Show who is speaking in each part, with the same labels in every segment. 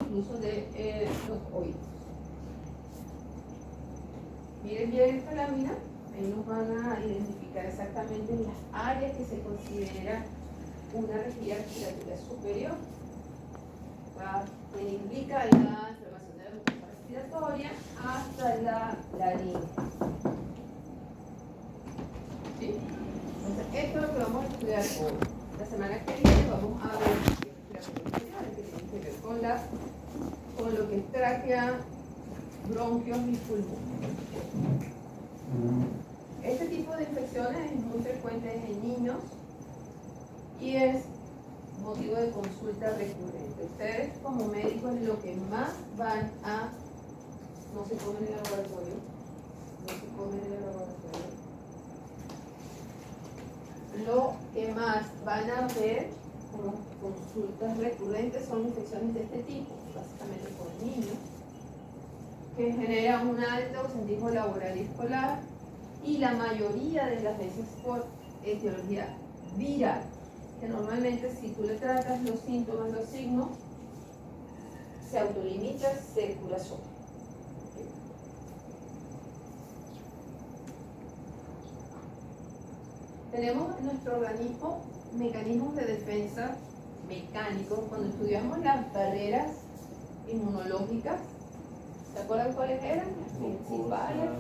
Speaker 1: incluso de los oídos. Miren bien esta lámina, ahí nos van a identificar exactamente las áreas que se considera una rejilla respiratoria superior, que implica la inflamación de la mucosa respiratoria hasta la laringe. ¿Sí? Entonces, esto es lo que vamos a estudiar hoy. La semana que viene vamos a ver respiratorias que tienen que ver con lo que es tráquea, bronquios y pulmones. Este tipo de infecciones es muy frecuente en niños y es motivo de consulta recurrente. Ustedes como médicos lo que más van a... No se comen en el laboratorio. No se comen en el laboratorio. Lo que más van a ver como consultas recurrentes son infecciones de este tipo, básicamente por niños, que generan un alto ausentismo laboral y escolar, y la mayoría de las veces por etiología viral, que normalmente si tú le tratas los síntomas, los signos, se autolimita, se cura solo. Tenemos en nuestro organismo mecanismos de defensa mecánicos. Cuando estudiamos las barreras inmunológicas, ¿se acuerdan cuáles eran? Las principales,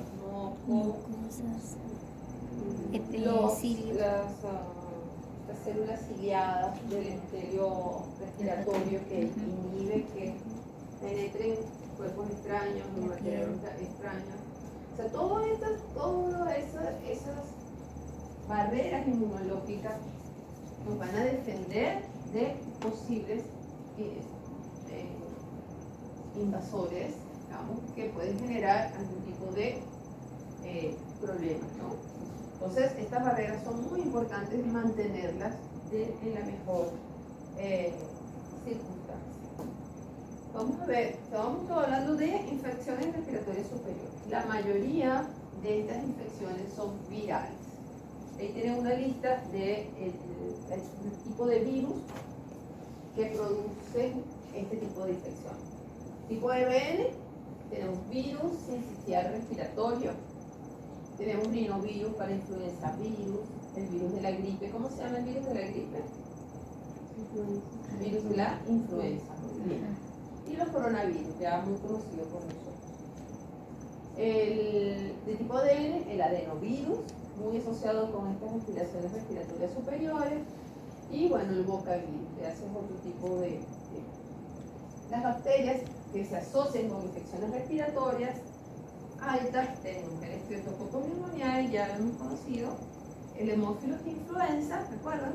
Speaker 1: las células ciliadas del epitelio respiratorio que inhibe que penetren cuerpos extraños, materiales extraños. O sea, todas esas barreras inmunológicas nos van a defender de posibles invasores, digamos, que pueden generar algún tipo de problemas, ¿no? Entonces, estas barreras son muy importantes mantenerlas en la mejor circunstancia. Vamos a ver, estábamos hablando de infecciones respiratorias superiores. La mayoría de estas infecciones son virales. Ahí tienen una lista de el tipo de virus que producen este tipo de infección. Tipo RN, tenemos virus sincicial respiratorio, tenemos rinovirus para influenza virus, el virus de la gripe. ¿Cómo se llama el virus de la gripe? El virus de la influenza. Y los coronavirus, ya muy conocidos por nosotros. El de tipo ADN, el adenovirus, muy asociado con estas aspiraciones respiratorias superiores, y bueno, el bocavirus, que hace otro tipo de... Las bacterias que se asocian con infecciones respiratorias altas, tenemos el Streptococcus pneumoniae, ya lo hemos conocido, el Haemophilus influenza, ¿recuerdan?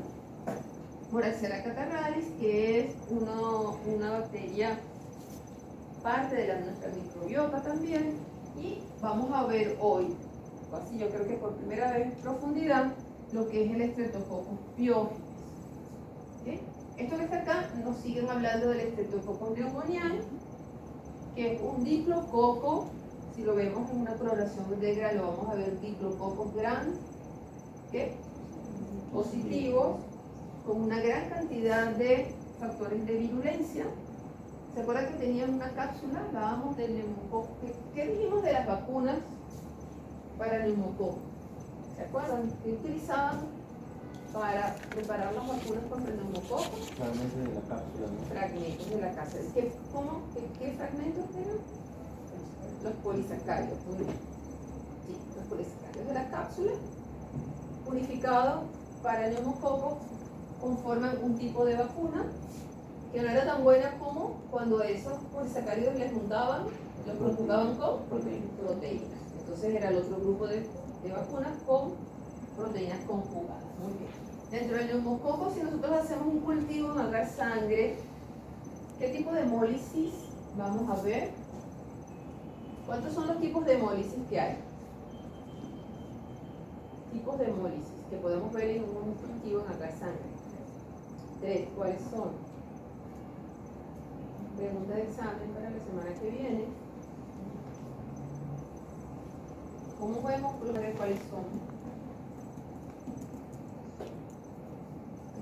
Speaker 1: Moraxella catarrhalis, que es una bacteria parte de nuestra microbiota también, y vamos a ver hoy, así yo creo que por primera vez en profundidad, lo que es el Streptococcus pyogenes. ¿Sí? Esto que está acá, nos siguen hablando del Streptococcus pneumoniae, que es un diplococo. Si lo vemos en una coloración negra, lo vamos a ver diplococos grandes, positivos, con una gran cantidad de factores de virulencia. ¿Se acuerdan que tenían una cápsula? Hablábamos del neumococo. ¿Qué dijimos de las vacunas para el neumococo? ¿Se acuerdan? ¿Qué utilizaban para preparar las vacunas contra el neumococo?
Speaker 2: Fragmentos de la cápsula, ¿no?
Speaker 1: Fragmentos de la cápsula. ¿Qué fragmentos eran? Los polisacáridos. Sí, los polisacáridos de la cápsula, purificados para el neumococo, conforman un tipo de vacuna que no era tan buena como cuando esos polisacáridos les juntaban, los conjugaban con proteínas. Entonces era el otro grupo de vacunas con proteínas conjugadas. Muy bien. Dentro del neumococo, si nosotros hacemos un cultivo en agar sangre, ¿qué tipo de hemólisis vamos a ver? ¿Cuántos son los tipos de hemólisis que hay? Tipos de hemólisis que podemos ver en un cultivo en agar sangre. 3. ¿Cuáles son? Pregunta de examen para la semana que viene. ¿Cómo podemos ver cuáles son?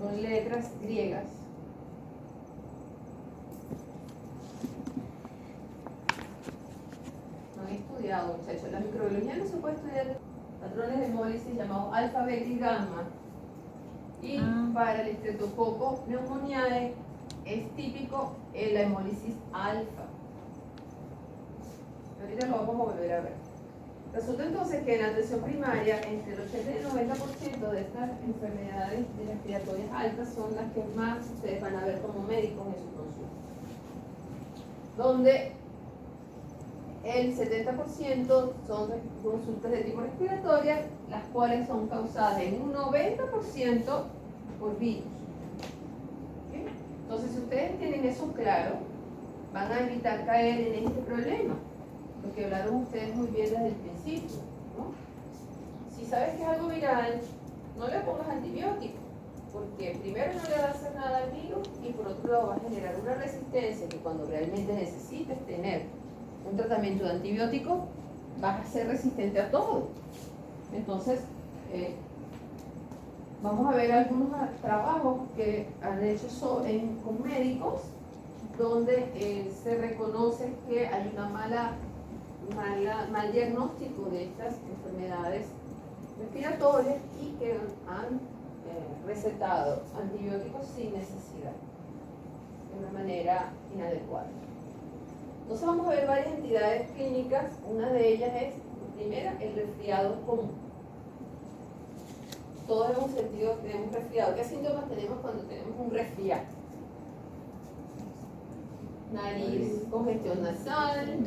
Speaker 1: Son letras griegas. cuidado, muchachos. La microbiología no se puede estudiar patrones de hemólisis llamados alfa, beta y gamma. Y para el Streptococcus pneumoniae es típico la hemólisis alfa. Ahorita lo vamos a volver a ver. Resulta entonces que en la atención primaria, entre el 80 y el 90% de estas enfermedades respiratorias altas son las que más ustedes van a ver como médicos en su consulta. Donde el 70% son consultas de tipo respiratoria, las cuales son causadas en un 90% por virus. ¿Okay? Entonces, si ustedes tienen eso claro, van a evitar caer en este problema, porque hablaron ustedes muy bien desde el principio, ¿no? Si sabes que es algo viral, no le pongas antibiótico, porque primero no le va a hacer nada al virus y por otro lado va a generar una resistencia que cuando realmente necesites tener un tratamiento de antibiótico, vas a ser resistente a todo. Entonces, vamos a ver algunos trabajos que han hecho con médicos donde se reconoce que hay una mal diagnóstico de estas enfermedades respiratorias y que han recetado antibióticos sin necesidad, de una manera inadecuada. Entonces vamos a ver varias entidades clínicas. Una de ellas es, primera, el resfriado común. Todos hemos sentido que tenemos resfriado. ¿Qué síntomas tenemos cuando tenemos un resfriado? Nariz, congestión nasal,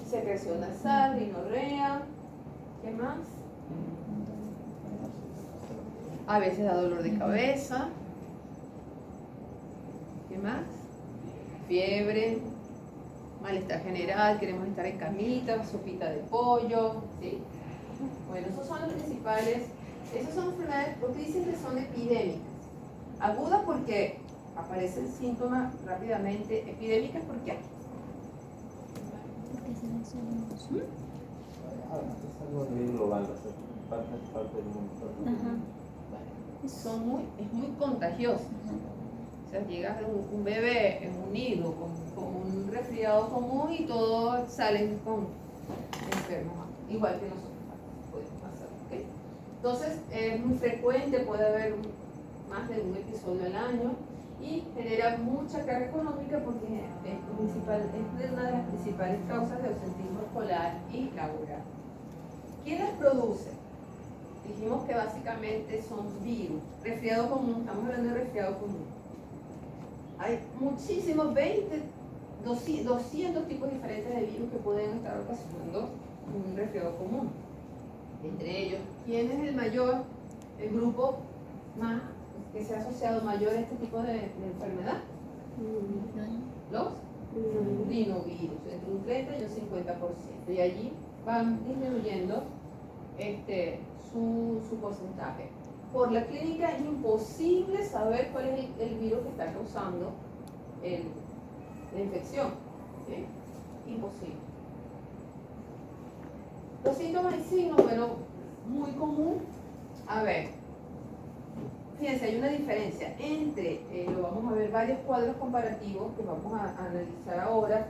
Speaker 1: secreción nasal, rinorrea. ¿Qué más? A veces da dolor de cabeza. ¿Qué más? Fiebre, malestar general, queremos estar en camita, sopita de pollo, ¿sí? Bueno, esos son los principales. Esas son enfermedades, porque dicen que son epidémicas. Agudas porque aparecen síntomas rápidamente. Epidémicas porque aquí.
Speaker 2: Es algo muy global, parte del mundo.
Speaker 1: Es muy contagioso. O sea, llega un bebé en un nido con un resfriado común y todos salen con enfermos, igual que nosotros podemos hacer. ¿Okay? Entonces, es muy frecuente, puede haber más de un episodio al año y genera mucha carga económica porque es una de las principales causas de ausentismo escolar y laboral. ¿Quién las produce? Dijimos que básicamente son virus. Resfriado común, estamos hablando de resfriado común. Hay muchísimos, 200 tipos diferentes de virus que pueden estar ocasionando un resfriado común. Entre ellos, ¿quién es el grupo más que se ha asociado mayor a este tipo de enfermedad? Los rinovirus, entre un 30 y un 50%. Y allí van disminuyendo su porcentaje. Por la clínica es imposible saber cuál es el virus que está causando la infección. ¿Sí? Imposible. Los síntomas y signos, bueno, muy común. A ver, fíjense, hay una diferencia entre, lo vamos a ver, varios cuadros comparativos que vamos a analizar ahora,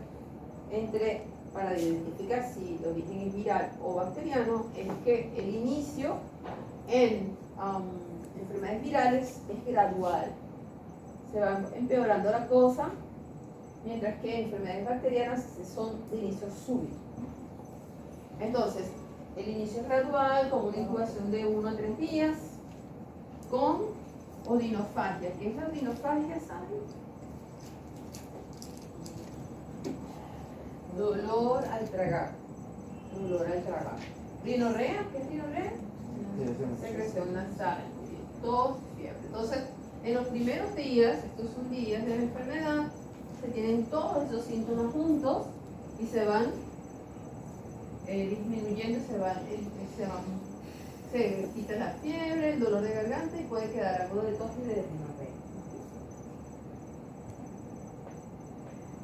Speaker 1: para identificar si el origen es viral o bacteriano, es que el inicio en enfermedades virales es gradual, se va empeorando la cosa, mientras que enfermedades bacterianas son de inicio súbito. Entonces, el inicio es gradual, con una incubación de 1 a 3 días, con odinofagia. ¿Qué es la odinofagia, saben? Dolor al tragar. Rinorrea, ¿qué es rinorrea? Secreción nasal, tos, fiebre. Entonces, en los primeros días, estos son días de la enfermedad, se tienen todos esos síntomas juntos y se van disminuyendo, se quita la fiebre, el dolor de garganta y puede quedar algo de tos y de rinorrea.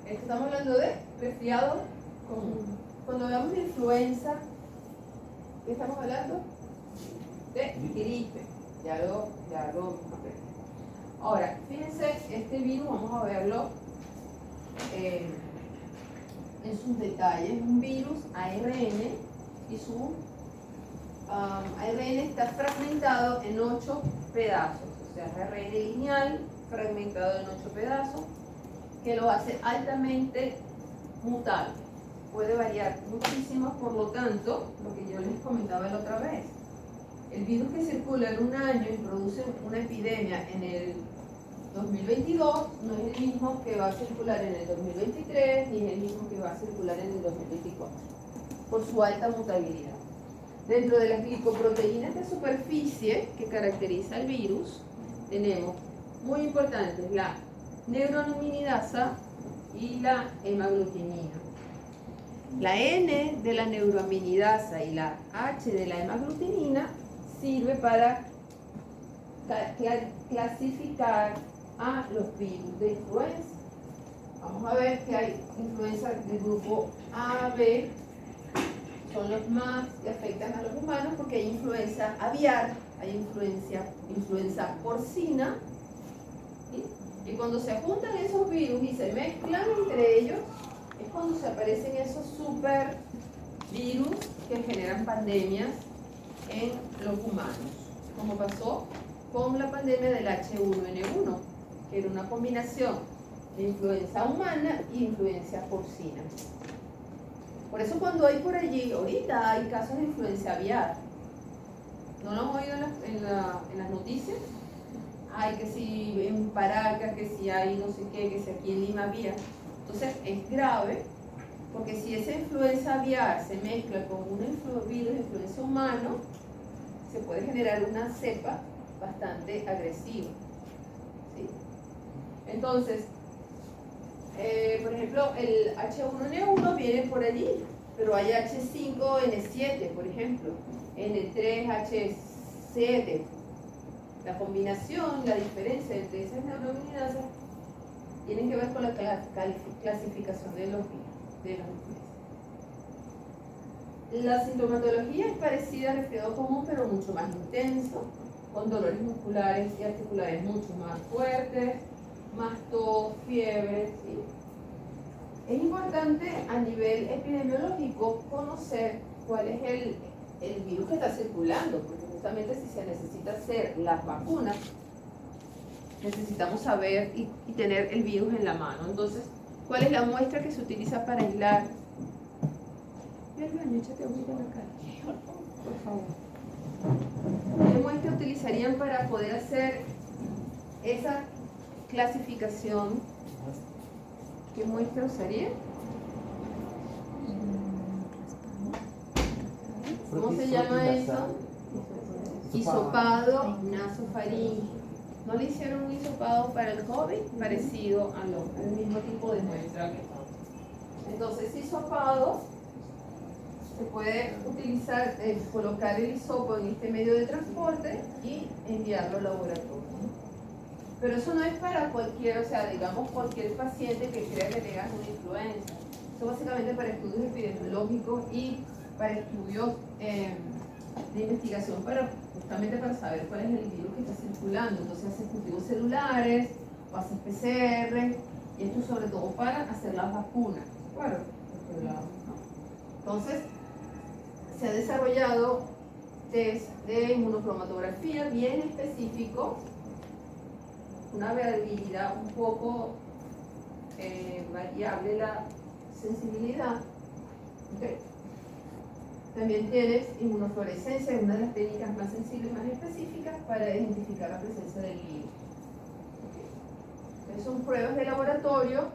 Speaker 1: Estamos hablando de resfriado común. Cuando hablamos de influenza, ¿qué estamos hablando? De gripe. Ya lo aprendí. Ahora, fíjense, este virus vamos a verlo en en sus detalles, un virus ARN y su ARN está fragmentado en 8 pedazos, o sea, es ARN lineal fragmentado en 8 pedazos, que lo hace altamente mutable. Puede variar muchísimo, por lo tanto, lo que yo les comentaba la otra vez, el virus que circula en un año y produce una epidemia en el 2022 no es el mismo que va a circular en el 2023 ni es el mismo que va a circular en el 2024 por su alta mutabilidad. Dentro de las glicoproteínas de superficie que caracteriza el virus tenemos muy importantes la neuroaminidasa y la hemaglutinina. La N de la neuroaminidasa y la H de la hemaglutinina sirve para clasificar a los virus de influenza. Vamos a ver que hay influenza del grupo A, B, son los más que afectan a los humanos porque hay influenza aviar, hay influenza porcina, ¿sí? Y cuando se juntan esos virus y se mezclan entre ellos, es cuando se aparecen esos super virus que generan pandemias en los humanos, como pasó con la pandemia del H1N1, que era una combinación de influenza humana y influenza porcina. Por eso cuando hay por allí, ahorita hay casos de influenza aviar, ¿no lo han oído en las noticias? Hay que si en Paracas, que si hay no sé qué, que si aquí en Lima había. Entonces es grave, porque si esa influenza aviar se mezcla con un virus de influenza humano, se puede generar una cepa bastante agresiva, ¿sí? Entonces, por ejemplo, el H1N1 viene por allí, pero hay H5N7, por ejemplo, N3H7. La combinación, la diferencia entre esas neuroaminidasas tienen que ver con la clasificación de los influencias. La sintomatología es parecida al resfriado común, pero mucho más intenso, con dolores musculares y articulares mucho más fuertes, más tos, fiebre, ¿sí? Es importante a nivel epidemiológico conocer cuál es el virus que está circulando, porque justamente si se necesita hacer las vacunas, necesitamos saber y tener el virus en la mano. Entonces, ¿cuál es la muestra que se utiliza para aislar? Ve al baño, échate agüita en la cara, por favor. ¿Qué muestra utilizarían para poder hacer esa clasificación? ¿Qué muestra usarían? ¿Cómo se llama eso? Hisopado nasofaríngeo. ¿No le hicieron un hisopado para el COVID? Parecido al mismo tipo de muestra. Entonces, hisopado se puede utilizar, colocar el hisopo en este medio de transporte y enviarlo al laboratorio. Pero eso no es para cualquier, o sea, digamos cualquier paciente que crea que tenga una influenza. Eso básicamente para estudios epidemiológicos y para estudios de investigación, justamente para saber cuál es el virus que está circulando. Entonces hace cultivos celulares o hace PCR, y esto sobre todo para hacer las vacunas. Bueno, entonces se ha desarrollado test de inmunocromatografía bien específicos, una variabilidad un poco variable la sensibilidad. Okay. También tienes inmunofluorescencia, una de las técnicas más sensibles, más específicas para identificar la presencia del virus. Okay. Entonces son pruebas de laboratorio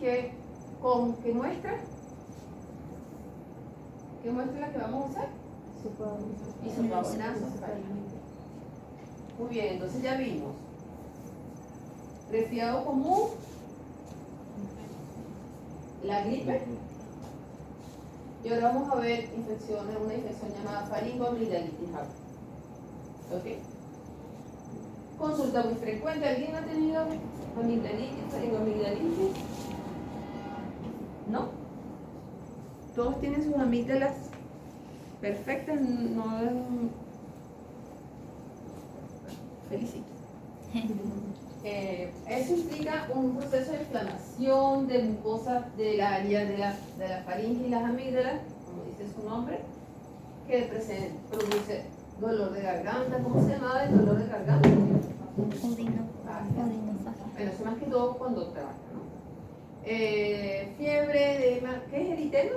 Speaker 1: que muestran. ¿Qué muestra la que vamos a usar? Hisopado nasofaríngeo. Muy bien, entonces ya vimos resfriado común, la gripe, y ahora vamos a ver una infección llamada faringoamigdalitis aguda. ¿Ok? Consulta muy frecuente. ¿Alguien ha tenido amigdalitis, faringoamigdalitis? ¿No? Todos tienen sus amígdalas perfectas, no. Felicito. Eso implica un proceso de inflamación de mucosas del área de la faringe y las amígdalas, como dice su nombre, que produce dolor de garganta. ¿Cómo se llamaba el dolor de garganta? Bueno, eso más que todo cuando trabaja, ¿no? Fiebre, edema. ¿Qué es eritema?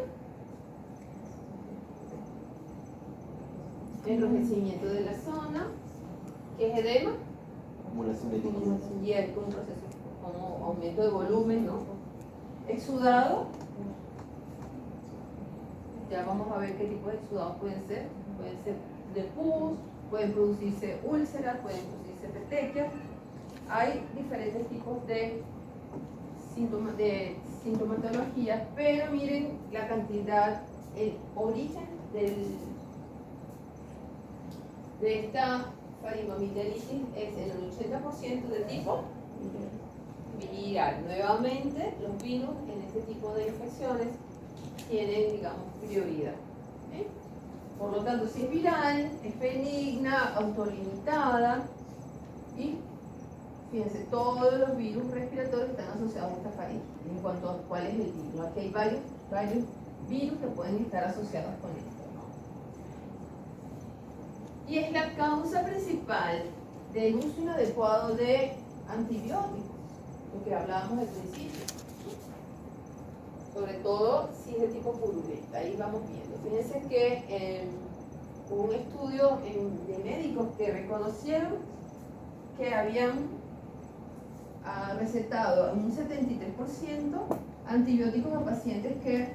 Speaker 1: Enrojecimiento de la zona. ¿Qué es edema?
Speaker 2: Acumulación de líquidos.
Speaker 1: Un proceso como aumento de volumen, ¿no? Exudado. Ya vamos a ver qué tipo de exudados pueden ser. Pueden ser de pus, pueden producirse úlceras, pueden producirse petequias. Hay diferentes tipos de sintomatología, pero miren la cantidad, el origen de esta faringoamigdalitis es en el 80% de tipo viral. Nuevamente, los virus en este tipo de infecciones tienen, digamos, prioridad. ¿Eh? Por lo tanto, si es viral, es benigna, autolimitada y fíjense, todos los virus respiratorios están asociados a esta faringe. En cuanto a cuál es el virus, aquí hay varios virus que pueden estar asociados con esto, ¿no? Y es la causa principal del uso inadecuado de antibióticos, lo que hablábamos al principio. Sobre todo si es de tipo purulenta, ahí vamos viendo. Fíjense que hubo un estudio de médicos que reconocieron que habían recetado un 73% antibióticos a pacientes que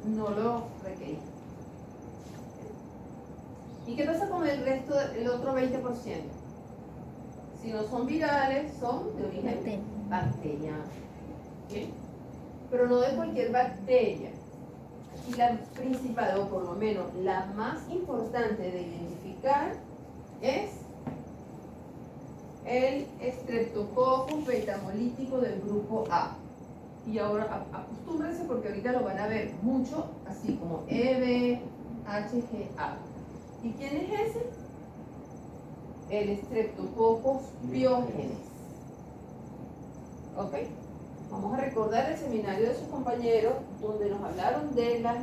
Speaker 1: no lo requerían. ¿Y qué pasa con el resto, el otro 20%? Si no son virales, son de origen bacteriano. ¿Sí? Pero no de cualquier bacteria. Aquí la principal, o por lo menos la más importante de identificar, es el Streptococcus betamolítico del grupo A. Y ahora acostúmbrense porque ahorita lo van a ver mucho, así como EBHGA. ¿Y quién es ese? El Streptococcus pyogenes. ¿Ok? Vamos a recordar el seminario de sus compañeros donde nos hablaron de las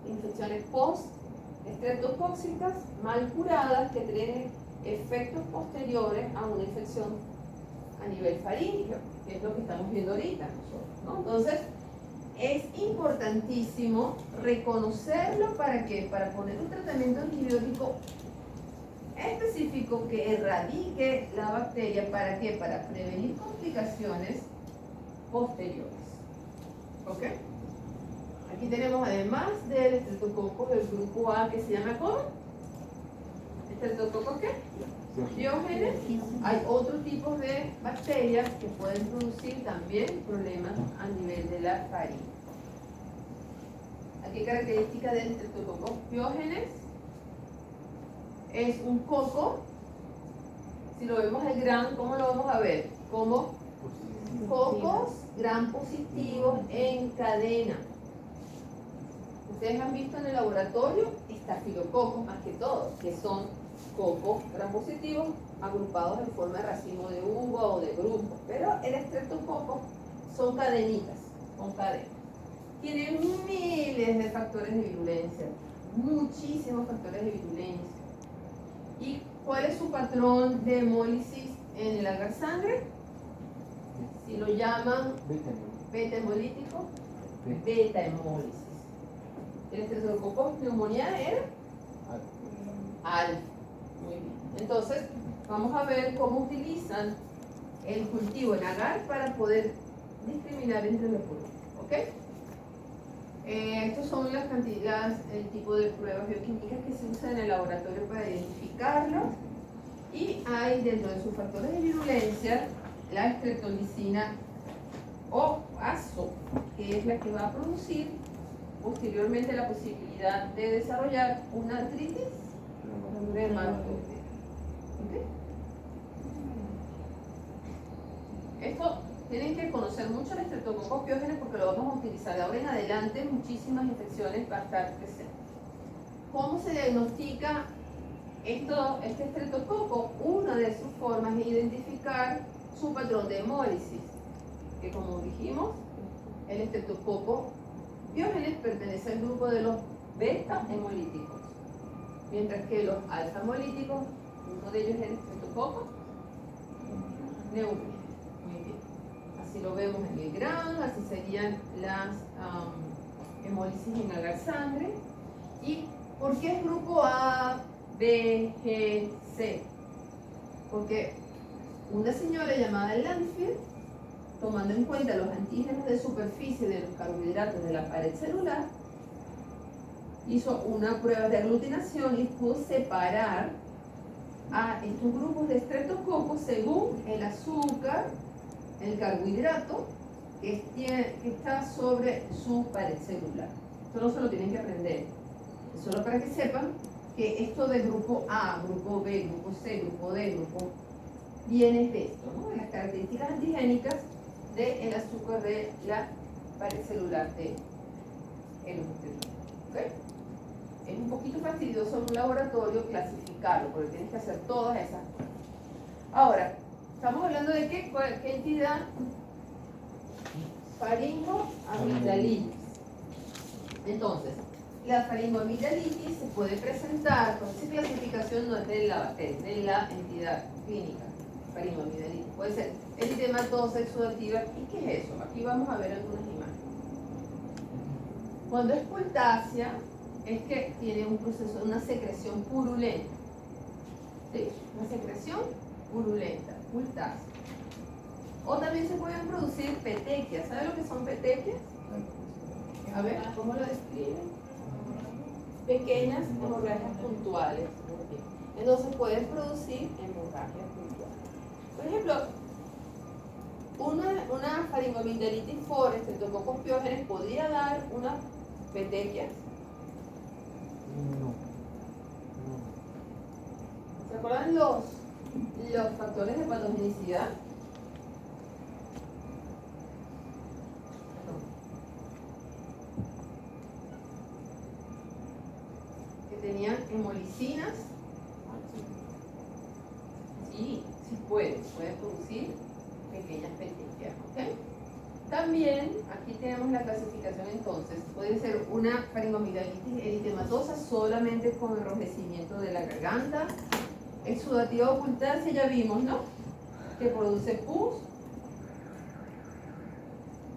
Speaker 1: infecciones post-estreptocóxicas mal curadas que tienen efectos posteriores a una infección a nivel faríngeo, que es lo que estamos viendo ahorita nosotros, ¿no? Entonces, es importantísimo reconocerlo. ¿Para qué? Para poner un tratamiento antibiótico específico que erradique la bacteria. ¿Para qué? Para prevenir complicaciones posteriores. ¿Ok? Aquí tenemos además del estreptococo del grupo A que se llama ¿cómo? ¿Estreptococo qué? Pyogenes. Hay otros tipos de bacterias que pueden producir también problemas a nivel de la faringe. Aquí característica del Streptococcus pyogenes es un coco. Si lo vemos el gran, ¿cómo lo vamos a ver? Como cocos gran positivos en cadena. Ustedes han visto en el laboratorio estafilococos más que todo, que son cocos gran positivos agrupados en forma de racimo de uva o de grupo, pero el estreptococo son cadenitas, son cadenas. Tienen miles de factores de virulencia, muchísimos factores de virulencia. ¿Y cuál es su patrón de hemólisis en el agar sangre? Si lo llaman beta hemolítico, beta hemólisis. El estreptococcus neumonía era alfa. Muy bien. Entonces, vamos a ver cómo utilizan el cultivo en agar para poder discriminar entre los grupos. ¿Ok? Estos son las cantidades, el tipo de pruebas bioquímicas que se usan en el laboratorio para identificarlos. Y hay dentro de sus factores de virulencia la streptolicina o ASO, que es la que va a producir posteriormente la posibilidad de desarrollar una artritis reumatoide. ¿Okay? Esto tienen que conocer mucho el Streptococcus pyogenes porque lo vamos a utilizar de ahora en adelante en muchísimas infecciones va a estar presente. ¿Cómo se diagnostica este estreptococo? Una de sus formas es identificar su patrón de hemólisis, que como dijimos, el estreptococo Biógenes pertenece al grupo de los beta hemolíticos, mientras que los alfa hemolíticos, uno de ellos es el estreptococo neumoniae. Muy bien. Así lo vemos en el gran, así serían las hemólisis en agar sangre. ¿Y por qué es grupo A, B, G, C? Porque una señora llamada Lanfield, tomando en cuenta los antígenos de superficie de los carbohidratos de la pared celular, hizo una prueba de aglutinación y pudo separar a estos grupos de estreptococos según el azúcar, el carbohidrato que está sobre su pared celular. Esto no se lo tienen que aprender, es solo para que sepan que esto de grupo A, grupo B, grupo C, grupo D, grupo viene de esto, ¿no? De las características antigénicas del azúcar de la pared celular de el ¿okay? Es un poquito fastidioso en un laboratorio clasificarlo, porque tienes que hacer todas esas cosas. Ahora, estamos hablando de qué entidad? Faringoamigdalitis. Entonces, la faringoamigdalitis se puede presentar, con esa clasificación no es de la bacteria, de la entidad clínica, faringoamigdalitis. Puede ser eritematosa, exudativa. ¿Y qué es eso? Aquí vamos a ver algunas imágenes. Cuando es pultácea, es que tiene un proceso, una secreción purulenta. ¿Sí? Una secreción purulenta, pultácea. O también se pueden producir petequias. ¿Sabe lo que son petequias? A ver, ¿cómo lo describen? Pequeñas hemorragias puntuales. Entonces pueden producir hemorragias puntuales. Por ejemplo, una faringoamigdalitis por estreptococcus pyogenes podría dar una petequia.
Speaker 2: No.
Speaker 1: ¿Se acuerdan los factores de patogenicidad? Que tenían hemolicinas. Sí, sí puede producir pequeñas petequias, ¿ok? También, aquí tenemos la clasificación entonces, puede ser una faringoamigdalitis eritematosa solamente con enrojecimiento de la garganta, exudativa o pultácea, ya vimos, ¿no? Que produce pus,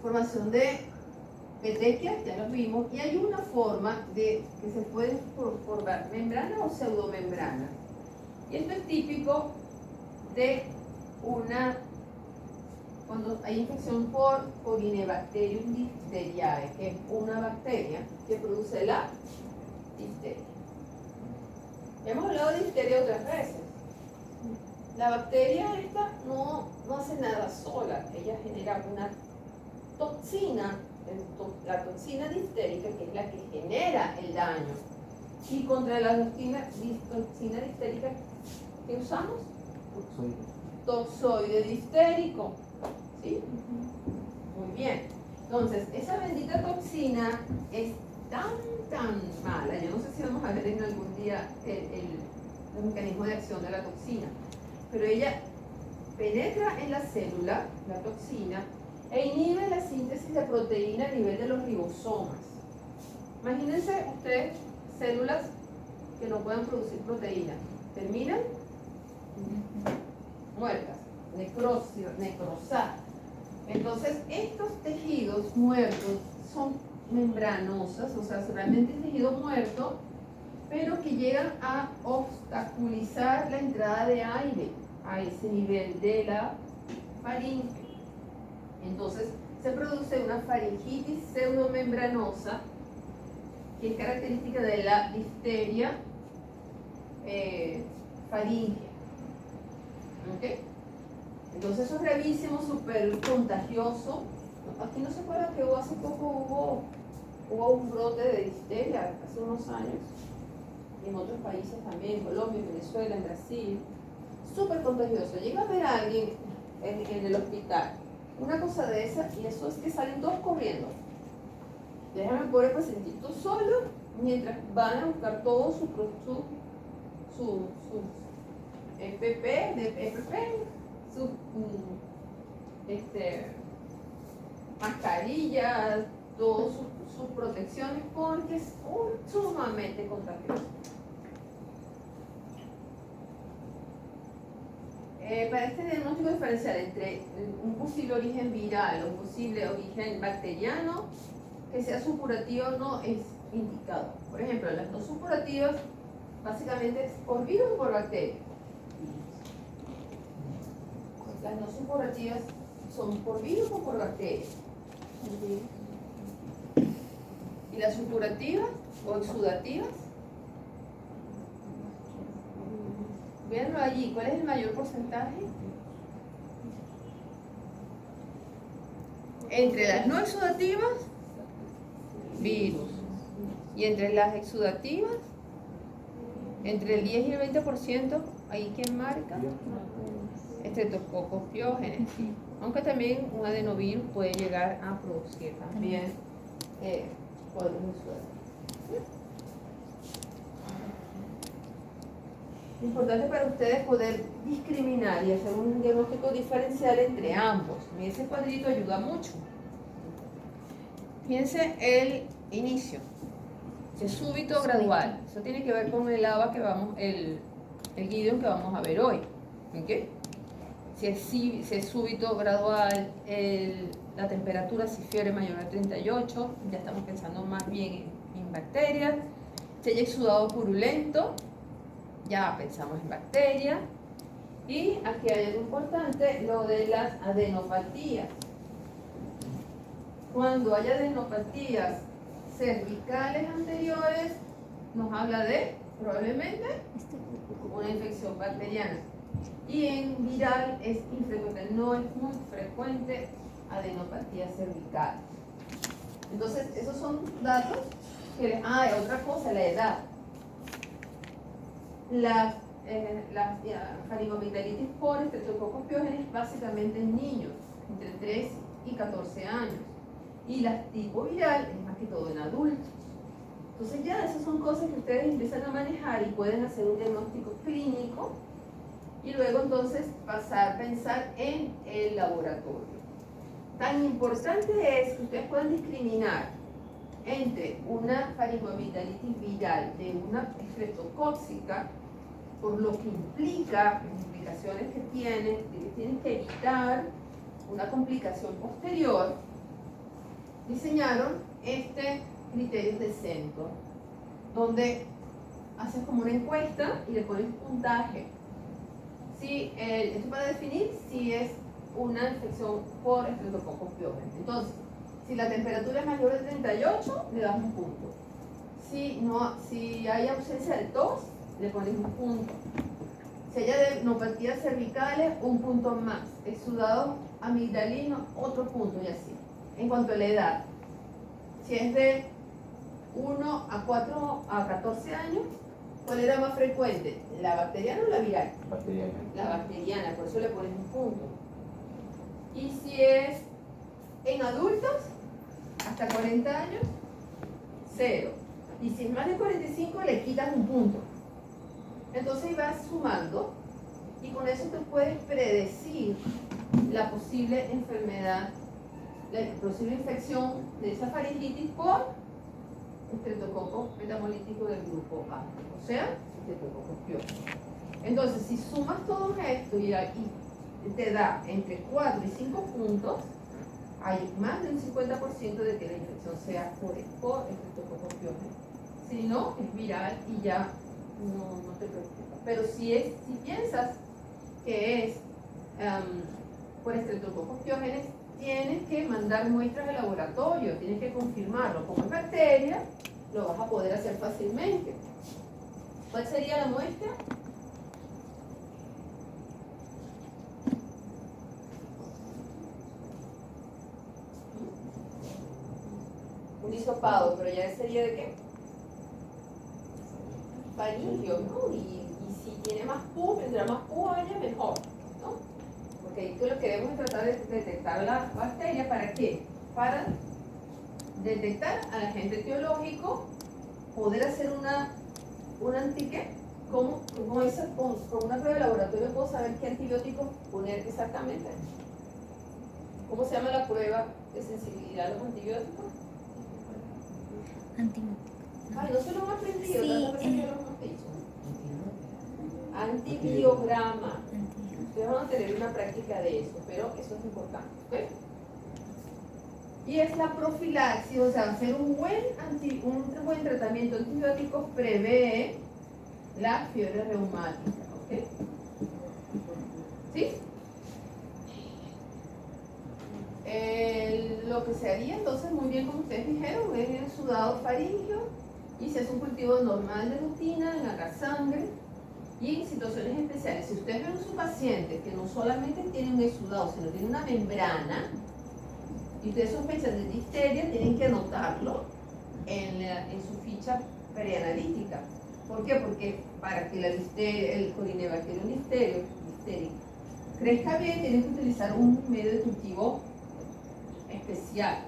Speaker 1: formación de petequias, ya los vimos, y hay una forma de que se puede formar membrana o pseudomembrana. Y esto es típico de cuando hay infección por Corynebacterium diphtheriae, que es una bacteria que produce la difteria. Hemos hablado de difteria otras veces. La bacteria esta no hace nada sola, ella genera una toxina, la toxina difterica, que es la que genera el daño. Y contra la toxina difterica, ¿qué usamos? Toxoide diftérico. ¿Sí? Muy bien. Entonces, esa bendita toxina es tan mala. Yo no sé si vamos a ver en algún día el mecanismo de acción de la toxina, pero ella penetra en la célula, la toxina, e inhibe la síntesis de proteína a nivel de los ribosomas. Imagínense ustedes células que no pueden producir proteína. Terminan muertas, necrosadas. Entonces, estos tejidos muertos son membranosas, o sea, realmente es tejido muerto, pero que llegan a obstaculizar la entrada de aire a ese nivel de la faringe. Entonces, se produce una faringitis pseudomembranosa, que es característica de la difteria faríngea. ¿Ok? Entonces eso es gravísimo, súper contagioso. Aquí no se acuerda que hace poco hubo un brote de difteria hace unos años, y en otros países también, en Colombia, en Venezuela, en Brasil. Súper contagioso. Llega a ver a alguien en el hospital, una cosa de esa, y eso es que salen todos corriendo. Déjame el pobre pacientito solo mientras van a buscar todo su EPP, su mascarillas, todas sus protecciones, porque es sumamente contagioso. Para este diagnóstico diferencial entre un posible origen viral o un posible origen bacteriano, que sea supurativo no es indicado. Por ejemplo, las no supurativas básicamente es por virus o por bacteria. Las no supurativas son por virus o por bacteria. Y las supurativas o exudativas, véanlo allí, ¿cuál es el mayor porcentaje? Entre las no exudativas, virus. Y entre las exudativas, entre el 10 y el 20%, ¿ahí quién marca? Estreptococcus pyogenes, sí. Aunque también un adenovirus puede llegar a producir también cuadros exudativos. Importante para ustedes poder discriminar y hacer un diagnóstico diferencial entre ambos. Ese cuadrito ayuda mucho. Fíjense el inicio, es súbito gradual. Eso tiene que ver con el ABA que vamos, el Gideon que vamos a ver hoy. ¿Okay? Si es súbito gradual, la temperatura, si fiebre mayor a 38, ya estamos pensando más bien en bacterias. Si hay exudado purulento, ya pensamos en bacterias. Y aquí hay algo importante, lo de las adenopatías. Cuando hay adenopatías cervicales anteriores, nos habla de probablemente una infección bacteriana. Y en viral es infrecuente, no es muy frecuente adenopatía cervical. Entonces, esos son datos que... otra cosa, la edad. La faringomigdalitis por Streptococcus pyogenes básicamente en niños, entre 3 y 14 años. Y la tipo viral es más que todo en adultos. Entonces ya esas son cosas que ustedes empiezan a manejar y pueden hacer un diagnóstico clínico y luego entonces pensar en el laboratorio. Tan importante es que ustedes puedan discriminar entre una faringomigdalitis viral de una estreptocóxica, por lo que implica, las implicaciones que tienen que evitar una complicación posterior. Diseñaron criterios de centro, donde haces como una encuesta y le pones puntaje. Esto para definir si es una infección por Streptococcus pyogenes. Entonces, si la temperatura es mayor de 38, le das un punto. Si hay ausencia de tos, le pones un punto. Si hay adenopatías cervicales, un punto más. Exudado amigdalino, otro punto y así. En cuanto a la edad, si es de 1 a 4 a 14 años, ¿cuál era más frecuente? ¿La bacteriana o la viral?
Speaker 2: Bacteriana.
Speaker 1: La bacteriana, por eso le pones un punto. Y si es en adultos, hasta 40 años, 0. Y si es más de 45, le quitas un punto. Entonces vas sumando y con eso te puedes predecir la posible enfermedad, la posible infección de esa faringitis por estreptococo metamolítico del grupo A, o sea, Streptococcus pyogenes. Entonces, si sumas todo esto y te da entre 4 y 5 puntos, hay más de un 50% de que la infección sea por Streptococcus pyogenes. Si no, es viral y ya no te preocupes. Pero si piensas que es por Streptococcus pyogenes, tienes que mandar muestras al laboratorio, tienes que confirmarlo. Como es bacteria, lo vas a poder hacer fácilmente. ¿Cuál sería la muestra? Un hisopado, pero ya sería de qué? Faringio, ¿no? Y si tiene más pus, mientras más pus haya, mejor, ¿no? Porque ahí lo que queremos es tratar de detectar la bacteria. ¿Para qué? Para detectar al agente etiológico, poder hacer un antigen, con una prueba de laboratorio puedo saber qué antibiótico poner exactamente. ¿Cómo se llama la prueba de sensibilidad a los antibióticos? Ay, no se lo han aprendido,
Speaker 3: Sí,
Speaker 1: tantas veces que lo hemos dicho. Antibiograma. Ustedes van a tener una práctica de eso, pero eso es importante, ¿ok? Y es la profilaxis, o sea, hacer un buen tratamiento antibiótico prevé la fiebre reumática, ¿ok? ¿Sí? Lo que se haría entonces, muy bien como ustedes dijeron, es el sudado faríngeo y se hace un cultivo normal de rutina en la sangre y en situaciones especiales. Si ustedes ven a su paciente que no solamente tiene un exudado, sino tiene una membrana y ustedes sospechan de difteria, tienen que anotarlo en su ficha preanalítica. ¿Por qué? Porque para que el Corynebacterium difterico crezca bien, tienen que utilizar un medio de cultivo especial,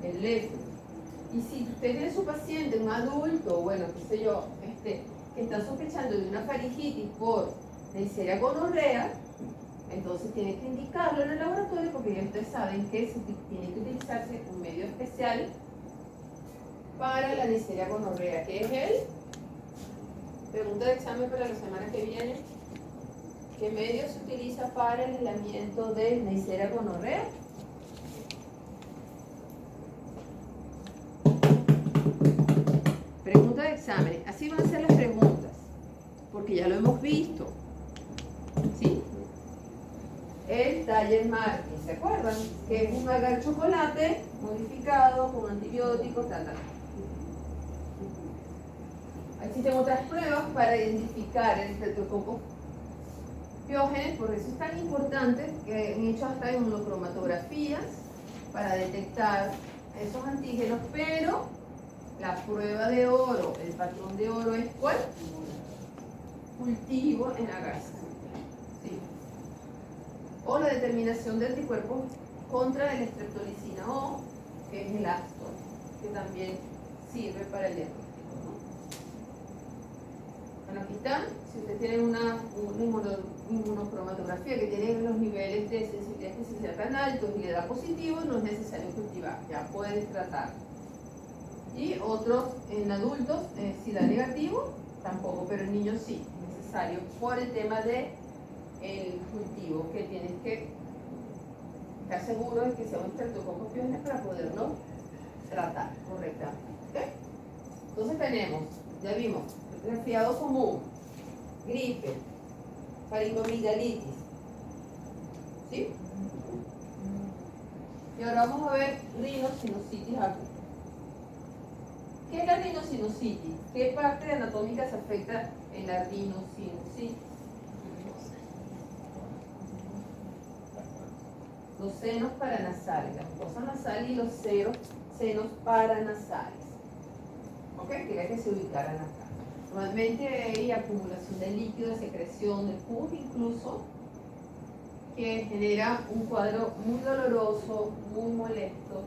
Speaker 1: el léfero. Y si usted tiene su paciente, un adulto, bueno, qué sé yo, que está sospechando de una faringitis por Neisseria gonorrea, entonces tiene que indicarlo en el laboratorio porque ya ustedes saben que tiene que utilizarse un medio especial para la Neisseria gonorrea, que es pregunta de examen para la semana que viene. ¿Qué medio se utiliza para el aislamiento de Neisseria gonorrea? Pregunta de examen. Así van a ser las preguntas, porque ya lo hemos visto. ¿Sí? El Taller Martin, ¿se acuerdan? Que es un agar chocolate modificado con antibióticos, tal. Existen otras pruebas para identificar el Streptococcus pyogenes, por eso es tan importante que han hecho hasta inmunocromatografías para detectar esos antígenos, pero la prueba de oro, el patrón de oro es ¿cuál? Cultivo en agar. ¿Sí? O la determinación de anticuerpos contra el streptolicina O, que es el Astor, que también sirve para el diagnóstico. Bueno, aquí están. Si ustedes tienen una inmunocromatografía que tiene los niveles de sensibilidad y especificidad tan altos y le da positivo, no es necesario cultivar, ya puedes tratar. Y otros en adultos, si da negativo, tampoco, pero en niños sí, es necesario por el tema de el cultivo, que tienes que estar seguro de que sea un Streptococcus pyogenes para poderlo tratar correctamente. ¿Okay? Entonces tenemos, ya vimos, resfriado común, gripe, faringomigdalitis, ¿sí? Y ahora vamos a ver rinosinusitis aguda. ¿Qué es la rinosinusitis? ¿Qué parte anatómica se afecta en la rinosinusitis? Los senos paranasales, la mucosa nasal y los senos paranasales. ¿Ok? Quería que se ubicaran acá. Normalmente hay acumulación de líquido, secreción de pus incluso, que genera un cuadro muy doloroso, muy molesto.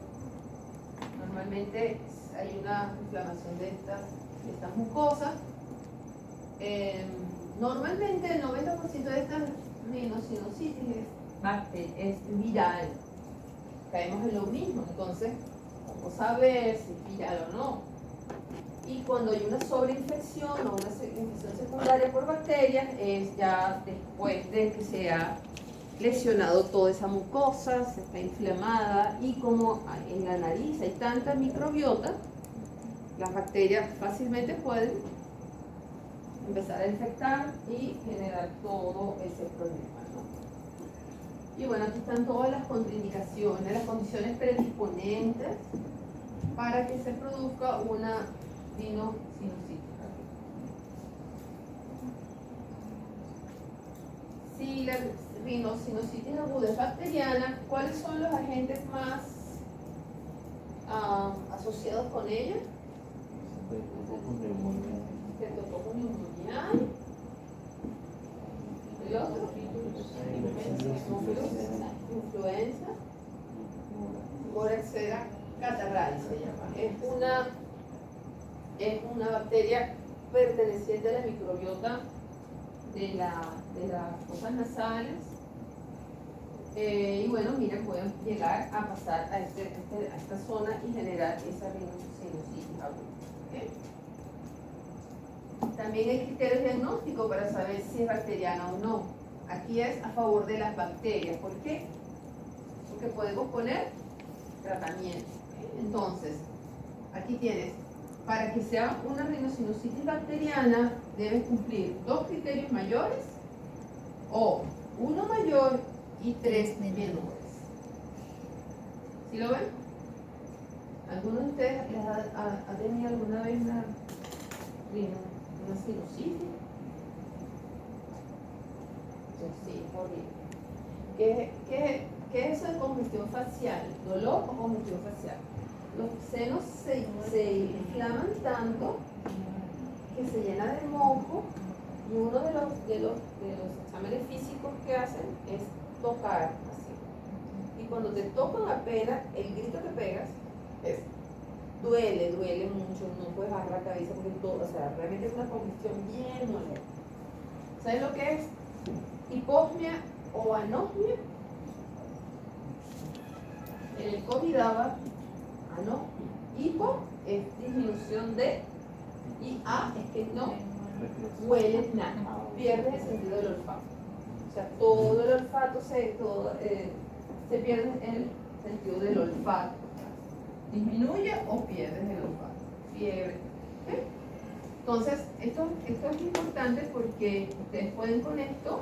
Speaker 1: Normalmente hay una inflamación de estas mucosas. Normalmente el 90% de estas rinosinusitis es viral. Caemos en lo mismo, entonces, ¿cómo saber si es viral o no? Y cuando hay una sobreinfección o una infección secundaria por bacterias, es ya después de que se ha lesionado toda esa mucosa, se está inflamada y como en la nariz hay tanta microbiota, las bacterias fácilmente pueden empezar a infectar y generar todo ese problema, ¿no? Y bueno, aquí están todas las contraindicaciones, las condiciones predisponentes para que se produzca una rinosinusitis. Si la rinosinusitis aguda es bacteriana, ¿cuáles son los agentes más asociados con ella? Streptococcus pneumoniae. ¿El otro? Influenza. Moraxella catarrhae se llama. Es una bacteria perteneciente a la microbiota de las fosas nasales, Y bueno, miren, pueden llegar a pasar a esta zona y generar esa rhinosinusitis aguda. ¿Ok? También hay criterios diagnósticos para saber si es bacteriana o no. Aquí es a favor de las bacterias. ¿Por qué? Porque podemos poner tratamiento. ¿Ok? Entonces, aquí tienes, para que sea una rhinosinusitis bacteriana, debes cumplir 2 criterios mayores o uno mayor y 3 menores. ¿Sí lo ven? ¿Alguno de ustedes les ha tenido alguna vez una sinusitis? Sí, es horrible. ¿Qué es eso de congestión facial? ¿Dolor o congestión facial? Los senos se inflaman tanto que se llena de moco, y uno de los exámenes físicos que hacen es tocar así. Y cuando te tocan apenas, el grito que pegas es duele mucho, no puedes bajar la cabeza porque todo, o sea, realmente es una congestión bien molesta. ¿Sabes lo que es? Hiposmia o anosmia. En el COVID daba anosmia. Hipo es disminución de, y A es que no hueles nada, pierdes el sentido del olfato. O sea, todo el olfato se pierde el sentido del olfato. Disminuye o pierdes el olfato. Fiebre. ¿Okay? Entonces, esto es importante porque ustedes pueden con esto